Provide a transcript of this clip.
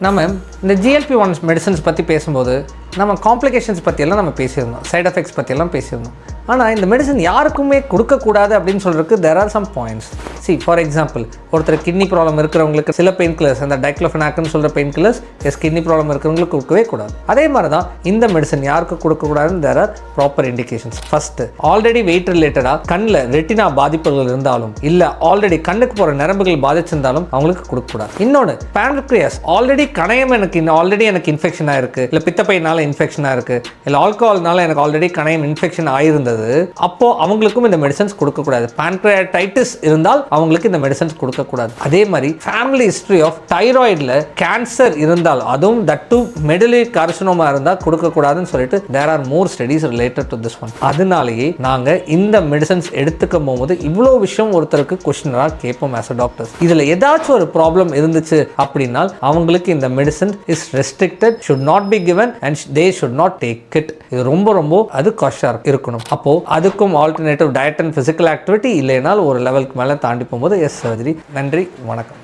நம்ம இந்த GLP-1 medicines பற்றி பேசும்போது நம்ம காம்ப்ளிகேஷன்ஸ் பற்றியெல்லாம் நம்ம பேசியிருந்தோம், சைட் எஃபெக்ட்ஸ் பற்றியெல்லாம் பேசியிருந்தோம். ஆனால் இந்த மெடிசன் யாருக்குமே கொடுக்கக்கூடாது அப்படின்னு சொல்கிறதுக்கு there are some points. See, for example, ஒருத்தர் கிட்னி ப்ராப்ளம் இருக்கிறவங்களுக்கு சில பெயின் கில்லர்ஸ், அந்த டைக்ளோஃபெனாக்னு சொல்கிற பெயின் கில்லர்ஸ் கிட்னி ப்ராப்ளம் இருக்கிறவங்களுக்கு கொடுக்கவே கூடாது. அதே மாதிரி தான் இந்த மெடிசன் யாருக்கு கொடுக்கக்கூடாதுன்னு there are proper indications. First, already weight ரிலேட்டடாக கண்ணில் ரெட்டினா பாதிப்புகள் இருந்தாலும், இல்லை ஆல்ரெடி கண்ணுக்கு போகிற நரம்புகள் பாதிச்சிருந்தாலும் அவங்களுக்கு கொடுக்கக்கூடாது. இன்னொன்று, பேன்க்ரியாஸ் ஆல்ரெடி கணையம் ஆல்ரெடி எனக்கு இன்ஃபெக்ஷன் ஆயிருக்கு, இல்லை பித்தப்பையினால இன்ஃபெக்ஷன் ஆயிருக்கு, இல்லை ஆல்கஹால்னால எனக்கு ஆல்ரெடி கணையம் இன்ஃபெக்ஷன் ஆயிருந்தது, அப்போ அவங்களுக்கும் இந்த மெடிசன்ஸ் கொடுக்கக்கூடாது. பேன்க்ரியாடைட்டிஸ் இருந்தால் அவங்களுக்கு இந்த மெடிசன்ஸ் கொடுக்கக்கூடாது. அதே மாதிரி ஃபேமிலி ஹிஸ்டரி ஆஃப் தைராய்டில் கேன்சர் இருந்தால், அதுவும் தட் டு மெடுலரி கார்சினோமா இருந்தால் கொடுக்கக்கூடாதுன்னு சொல்லிட்டு there are more studies related to this one. அதனாலேயே நாங்கள் இந்த மெடிசன்ஸ் எடுத்துக்கும் போகும்போது இவ்வளோ விஷயம் ஒருத்தருக்கு கொஸ்டினராக கேட்போம் ஆஸ் அ டாக்டர்ஸ். இதில் ஏதாச்சும் ஒரு ப்ராப்ளம் இருந்துச்சு அப்படின்னா அவங்களுக்கு இந்த medicine is restricted, should not be given and they should not take it. இது ரொம்ப அது காஷியாக இருக்கணும். அப்போ அதுக்கும் alternative diet and physical activity இல்லைனால் ஒரு லெவலுக்கு மேலே தாண்டி போகும்போது சர்ஜரி. நன்றி, வணக்கம்.